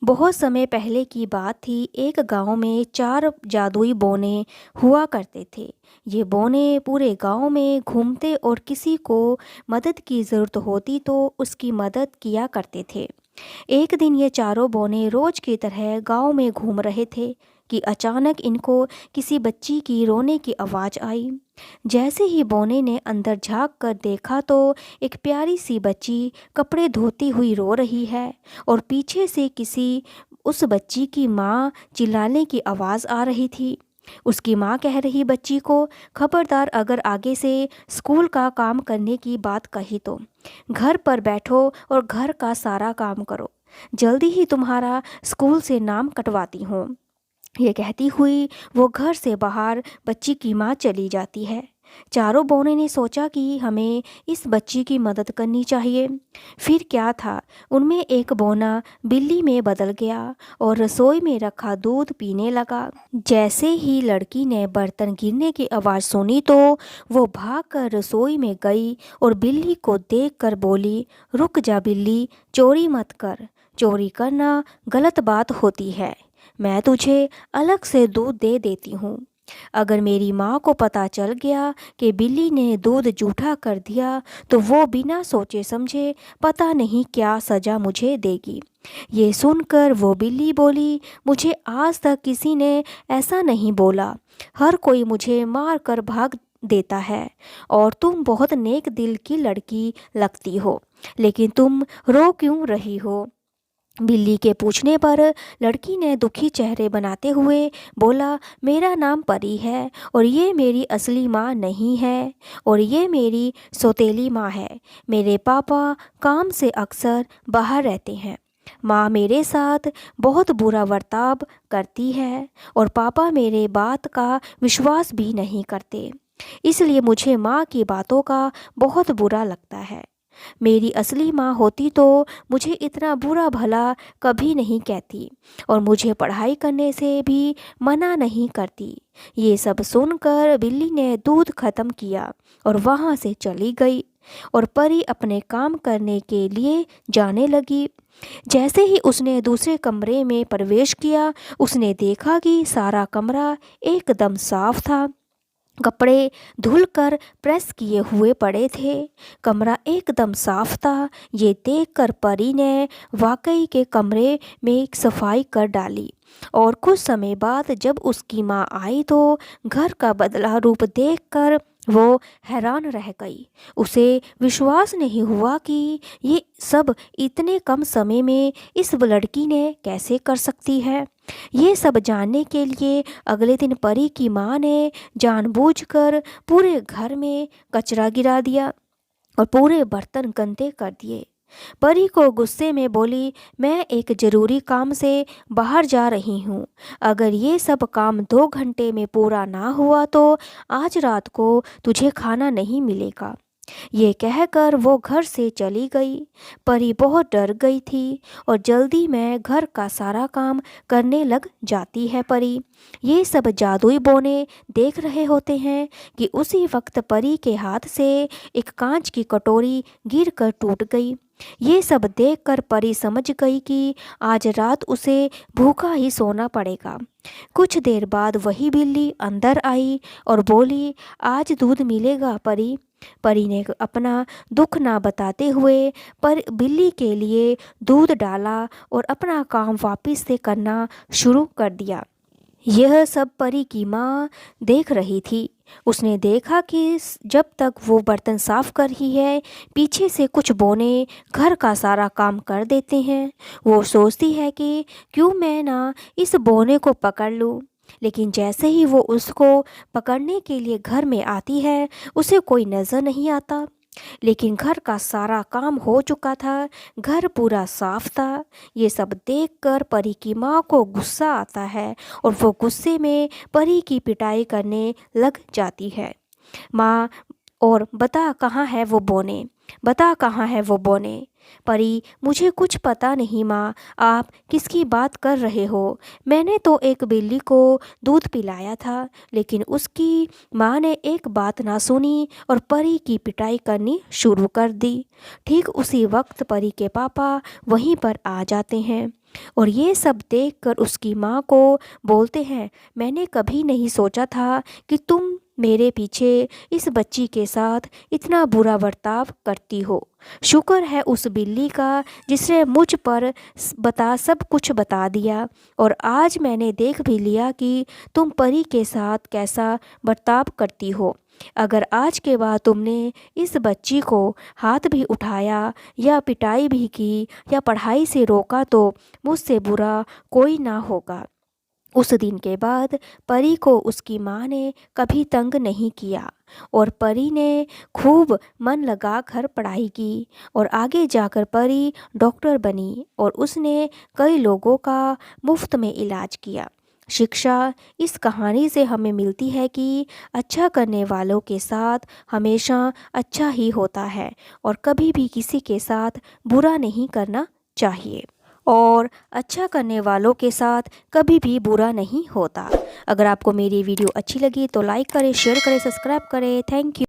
बहुत समय पहले की बात थी। एक गांव में चार जादुई बौने हुआ करते थे। ये बौने पूरे गांव में घूमते और किसी को मदद की ज़रूरत होती तो उसकी मदद किया करते थे। एक दिन ये चारों बौने रोज की तरह गांव में घूम रहे थे कि अचानक इनको किसी बच्ची की रोने की आवाज़ आई। जैसे ही बौने ने अंदर झांक कर देखा तो एक प्यारी सी बच्ची कपड़े धोती हुई रो रही है और पीछे से किसी उस बच्ची की माँ चिल्लाने की आवाज़ आ रही थी। उसकी माँ कह रही बच्ची को, खबरदार अगर आगे से स्कूल का काम करने की बात कही तो घर पर बैठो और घर का सारा काम करो। जल्दी ही तुम्हारा स्कूल से नाम कटवाती हूँ। ये कहती हुई वो घर से बाहर बच्ची की माँ चली जाती है। चारों बौने ने सोचा कि हमें इस बच्ची की मदद करनी चाहिए। फिर क्या था, उनमें एक बौना बिल्ली में बदल गया और रसोई में रखा दूध पीने लगा। जैसे ही लड़की ने बर्तन गिरने की आवाज़ सुनी तो वो भागकर रसोई में गई और बिल्ली को देखकर बोली, रुक जा बिल्ली, चोरी मत कर। चोरी करना गलत बात होती है। मैं तुझे अलग से दूध दे देती हूँ। अगर मेरी माँ को पता चल गया कि बिल्ली ने दूध जूठा कर दिया तो वो बिना सोचे समझे पता नहीं क्या सज़ा मुझे देगी। ये सुनकर वो बिल्ली बोली, मुझे आज तक किसी ने ऐसा नहीं बोला। हर कोई मुझे मार कर भाग देता है और तुम बहुत नेक दिल की लड़की लगती हो, लेकिन तुम रो क्यों रही हो? बिल्ली के पूछने पर लड़की ने दुखी चेहरे बनाते हुए बोला, मेरा नाम परी है और ये मेरी असली माँ नहीं है और ये मेरी सौतेली माँ है। मेरे पापा काम से अक्सर बाहर रहते हैं। माँ मेरे साथ बहुत बुरा बर्ताव करती है और पापा मेरे बात का विश्वास भी नहीं करते, इसलिए मुझे माँ की बातों का बहुत बुरा लगता है। मेरी असली माँ होती तो मुझे इतना बुरा भला कभी नहीं कहती और मुझे पढ़ाई करने से भी मना नहीं करती। ये सब सुनकर बिल्ली ने दूध खत्म किया और वहाँ से चली गई और परी अपने काम करने के लिए जाने लगी। जैसे ही उसने दूसरे कमरे में प्रवेश किया, उसने देखा कि सारा कमरा एकदम साफ था। कपड़े धुलकर प्रेस किए हुए पड़े थे। कमरा एकदम साफ था। ये देखकर परी ने वाकई के कमरे में सफाई कर डाली और कुछ समय बाद जब उसकी माँ आई तो घर का बदला रूप देखकर वो हैरान रह गई। उसे विश्वास नहीं हुआ कि ये सब इतने कम समय में इस लड़की ने कैसे कर सकती है। ये सब जानने के लिए अगले दिन परी की माँ ने जानबूझकर पूरे घर में कचरा गिरा दिया और पूरे बर्तन गंदे कर दिए। परी को गुस्से में बोली, मैं एक ज़रूरी काम से बाहर जा रही हूँ। अगर ये सब काम 2 घंटे में पूरा ना हुआ तो आज रात को तुझे खाना नहीं मिलेगा। ये कहकर वो घर से चली गई। परी बहुत डर गई थी और जल्दी में घर का सारा काम करने लग जाती है। परी ये सब जादुई बौने देख रहे होते हैं कि उसी वक्त परी के हाथ से एक कांच की कटोरी गिरकर टूट गई। ये सब देखकर परी समझ गई कि आज रात उसे भूखा ही सोना पड़ेगा। कुछ देर बाद वही बिल्ली अंदर आई और बोली, आज दूध मिलेगा परी। परी ने अपना दुख ना बताते हुए पर बिल्ली के लिए दूध डाला और अपना काम वापस से करना शुरू कर दिया। यह सब परी की माँ देख रही थी। उसने देखा कि जब तक वो बर्तन साफ कर रही है, पीछे से कुछ बौने घर का सारा काम कर देते हैं। वो सोचती है कि क्यों मैं ना इस बौने को पकड़ लूँ, लेकिन जैसे ही वो उसको पकड़ने के लिए घर में आती है, उसे कोई नज़र नहीं आता। लेकिन घर का सारा काम हो चुका था, घर पूरा साफ था। ये सब देखकर परी की माँ को गुस्सा आता है और वो गुस्से में परी की पिटाई करने लग जाती है। माँ, और बता कहाँ है वो बौने, बता कहाँ है वो बौने। परी, मुझे कुछ पता नहीं माँ, आप किसकी बात कर रहे हो? मैंने तो एक बिल्ली को दूध पिलाया था, लेकिन उसकी माँ ने एक बात ना सुनी और परी की पिटाई करनी शुरू कर दी। ठीक उसी वक्त परी के पापा वहीं पर आ जाते हैं। और ये सब देखकर उसकी माँ को बोलते हैं, मैंने कभी नहीं सोचा था कि तुम मेरे पीछे इस बच्ची के साथ इतना बुरा बर्ताव करती हो। शुक्र है उस बिल्ली का जिसने मुझ पर सब कुछ बता दिया, और आज मैंने देख भी लिया कि तुम परी के साथ कैसा बर्ताव करती हो। अगर आज के बाद तुमने इस बच्ची को हाथ भी उठाया या पिटाई भी की या पढ़ाई से रोका तो मुझसे बुरा कोई ना होगा। उस दिन के बाद परी को उसकी माँ ने कभी तंग नहीं किया, और परी ने खूब मन लगाकर पढ़ाई की, और आगे जाकर परी डॉक्टर बनी और उसने कई लोगों का मुफ्त में इलाज किया। शिक्षा इस कहानी से हमें मिलती है कि अच्छा करने वालों के साथ हमेशा अच्छा ही होता है, और कभी भी किसी के साथ बुरा नहीं करना चाहिए, और अच्छा करने वालों के साथ कभी भी बुरा नहीं होता। अगर आपको मेरी वीडियो अच्छी लगी तो लाइक करें, शेयर करें, सब्सक्राइब करें। Thank you.